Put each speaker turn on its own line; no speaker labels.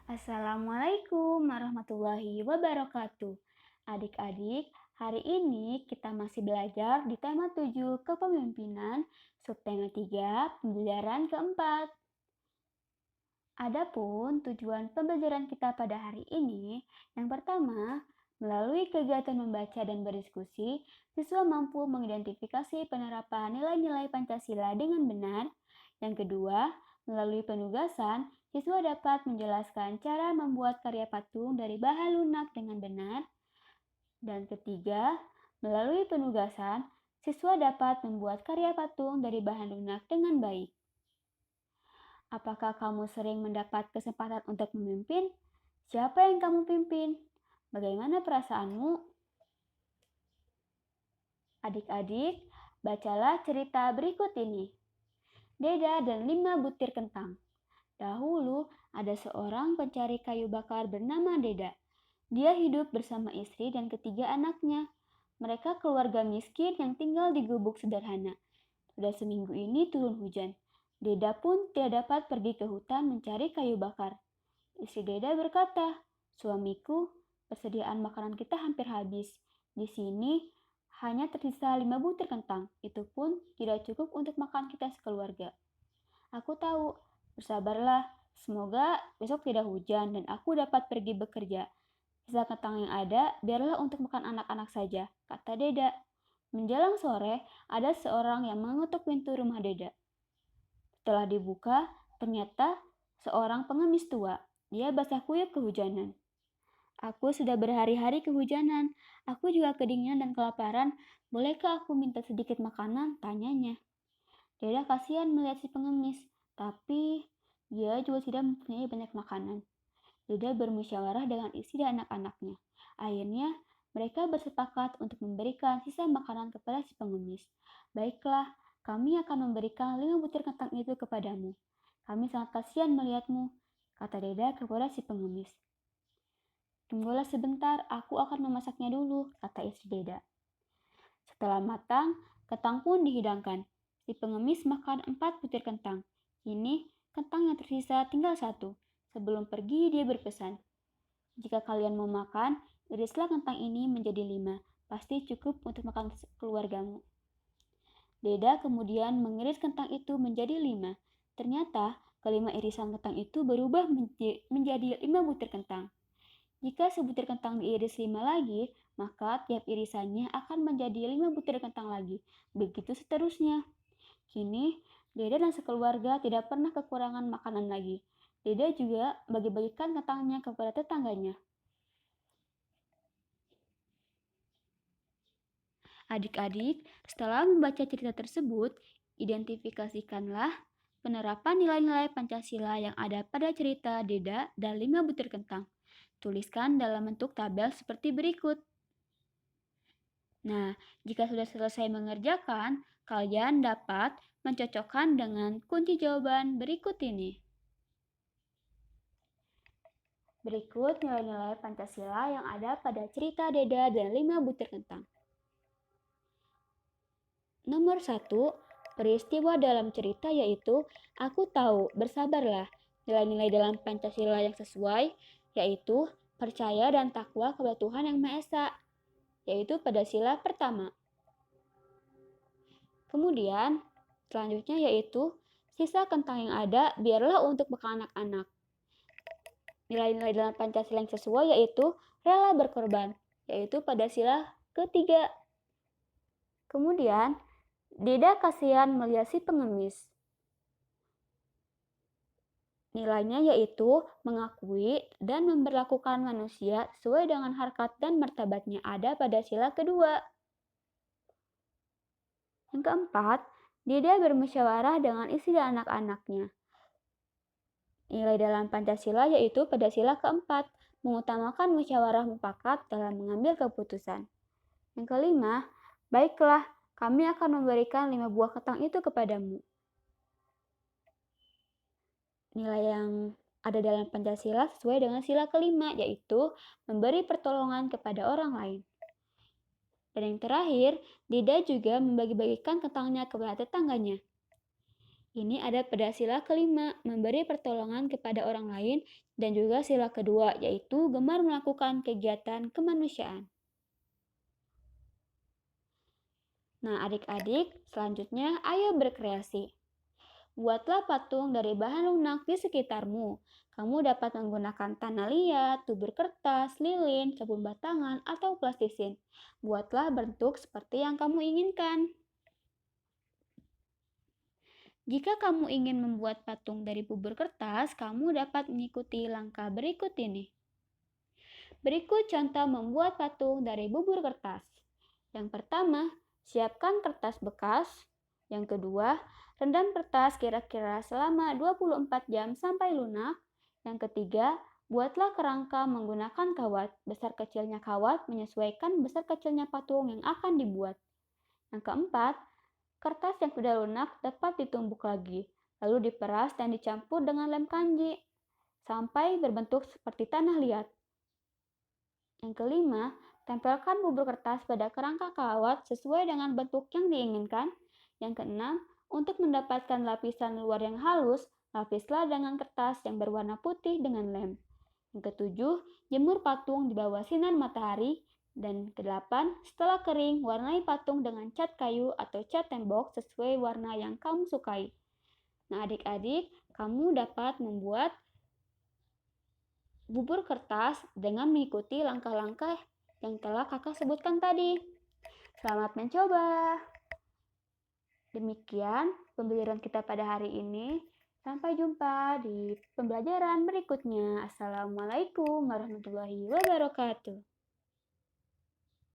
Assalamualaikum warahmatullahi wabarakatuh. Adik-adik, hari ini kita masih belajar di tema 7 kepemimpinan, subtema 3 pembelajaran keempat. Adapun tujuan pembelajaran kita pada hari ini, yang pertama, melalui kegiatan membaca dan berdiskusi, siswa mampu mengidentifikasi penerapan nilai-nilai Pancasila dengan benar. Yang kedua, melalui penugasan, siswa dapat menjelaskan cara membuat karya patung dari bahan lunak dengan benar. Dan ketiga, melalui penugasan, siswa dapat membuat karya patung dari bahan lunak dengan baik. Apakah kamu sering mendapat kesempatan untuk memimpin? Siapa yang kamu pimpin? Bagaimana perasaanmu? Adik-adik, bacalah cerita berikut ini. Deda dan 5 butir kentang. Dahulu ada seorang pencari kayu bakar bernama Deda. Dia hidup bersama istri dan ketiga anaknya. Mereka keluarga miskin yang tinggal di gubuk sederhana. Sudah seminggu ini turun hujan. Deda pun tidak dapat pergi ke hutan mencari kayu bakar. Istri Deda berkata, "Suamiku, persediaan makanan kita hampir habis. Di sini hanya tersisa 5 butir kentang. Itu pun tidak cukup untuk makan kita sekeluarga." "Aku tahu, bersabarlah. Semoga besok tidak hujan dan aku dapat pergi bekerja. Sisa kentang yang ada, biarlah untuk makan anak-anak saja," kata Deda. Menjelang sore, ada seorang yang mengetuk pintu rumah Deda. Setelah dibuka, ternyata seorang pengemis tua. Dia basah kuyup kehujanan. "Aku sudah berhari-hari kehujanan. Aku juga kedinginan dan kelaparan. Bolehkah aku minta sedikit makanan?" tanyanya. Deda kasihan melihat si pengemis, tapi dia juga tidak mempunyai banyak makanan. Deda bermusyawarah dengan istri dan anak-anaknya. Akhirnya, mereka bersepakat untuk memberikan sisa makanan kepada si pengemis. "Baiklah, kami akan memberikan 5 butir kentang itu kepadamu. Kami sangat kasihan melihatmu," kata Deda kepada si pengemis. "Tunggulah sebentar, aku akan memasaknya dulu," kata istri Deda. Setelah matang, kentang pun dihidangkan. Si pengemis makan 4 butir kentang. Kini, kentang yang tersisa tinggal 1. Sebelum pergi, dia berpesan, "Jika kalian mau makan, irislah kentang ini menjadi 5. Pasti cukup untuk makan keluargamu." Deda kemudian mengiris kentang itu menjadi 5. Ternyata, kelima irisan kentang itu berubah menjadi 5 butir kentang. Jika sebutir kentang diiris 5 lagi, maka tiap irisannya akan menjadi 5 butir kentang lagi. Begitu seterusnya. Kini, Deda dan sekeluarga tidak pernah kekurangan makanan lagi. Deda juga bagi-bagikan kentangnya kepada tetangganya. Adik-adik, setelah membaca cerita tersebut, identifikasikanlah penerapan nilai-nilai Pancasila yang ada pada cerita Deda dan 5 butir kentang. Tuliskan dalam bentuk tabel seperti berikut. Nah, jika sudah selesai mengerjakan, kalian dapat mencocokkan dengan kunci jawaban berikut ini. Berikut nilai-nilai Pancasila yang ada pada cerita Deda dan 5 butir kentang. Nomor 1, peristiwa dalam cerita yaitu "Aku tahu, bersabarlah." Nilai-nilai dalam Pancasila yang sesuai yaitu percaya dan takwa kepada Tuhan Yang Maha Esa, yaitu pada sila pertama. Kemudian, selanjutnya yaitu sisa kentang yang ada biarlah untuk bekal anak-anak. Nilai-nilai dalam Pancasila yang sesuai yaitu rela berkorban, yaitu pada sila ketiga. Kemudian, Deda kasihan melihat si pengemis. Nilainya yaitu mengakui dan memperlakukan manusia sesuai dengan harkat dan martabatnya ada pada sila kedua. Yang keempat, Deda bermusyawarah dengan istri dan anak-anaknya. Nilai dalam Pancasila yaitu pada sila keempat, mengutamakan musyawarah mufakat dalam mengambil keputusan. Yang kelima, baiklah, kami akan memberikan 5 buah kentang itu kepadamu. Nilai yang ada dalam Pancasila sesuai dengan sila kelima, yaitu memberi pertolongan kepada orang lain. Dan yang terakhir, Deda juga membagi-bagikan kentangnya kepada tetangganya. Ini ada pada sila kelima, memberi pertolongan kepada orang lain, dan juga sila kedua, yaitu gemar melakukan kegiatan kemanusiaan. Nah, adik-adik, selanjutnya ayo berkreasi. Buatlah patung dari bahan lunak di sekitarmu. Kamu dapat menggunakan tanah liat, tubur kertas, lilin, sabun batangan, atau plastisin. Buatlah bentuk seperti yang kamu inginkan. Jika kamu ingin membuat patung dari bubur kertas, kamu dapat mengikuti langkah berikut ini. Berikut contoh membuat patung dari bubur kertas. Yang pertama, siapkan kertas bekas. Yang kedua, rendam kertas kira-kira selama 24 jam sampai lunak. Yang ketiga, buatlah kerangka menggunakan kawat. Besar kecilnya kawat menyesuaikan besar kecilnya patung yang akan dibuat. Yang keempat, kertas yang sudah lunak dapat ditumbuk lagi, lalu diperas dan dicampur dengan lem kanji sampai berbentuk seperti tanah liat. Yang kelima, tempelkan bubur kertas pada kerangka kawat sesuai dengan bentuk yang diinginkan. Yang keenam, untuk mendapatkan lapisan luar yang halus, lapislah dengan kertas yang berwarna putih dengan lem. Yang ketujuh, jemur patung di bawah sinar matahari. Dan kedelapan, setelah kering, warnai patung dengan cat kayu atau cat tembok sesuai warna yang kamu sukai. Nah, adik-adik, kamu dapat membuat bubur kertas dengan mengikuti langkah-langkah yang telah kakak sebutkan tadi. Selamat mencoba! Demikian pembelajaran kita pada hari ini. Sampai jumpa di pembelajaran berikutnya. Assalamualaikum warahmatullahi wabarakatuh.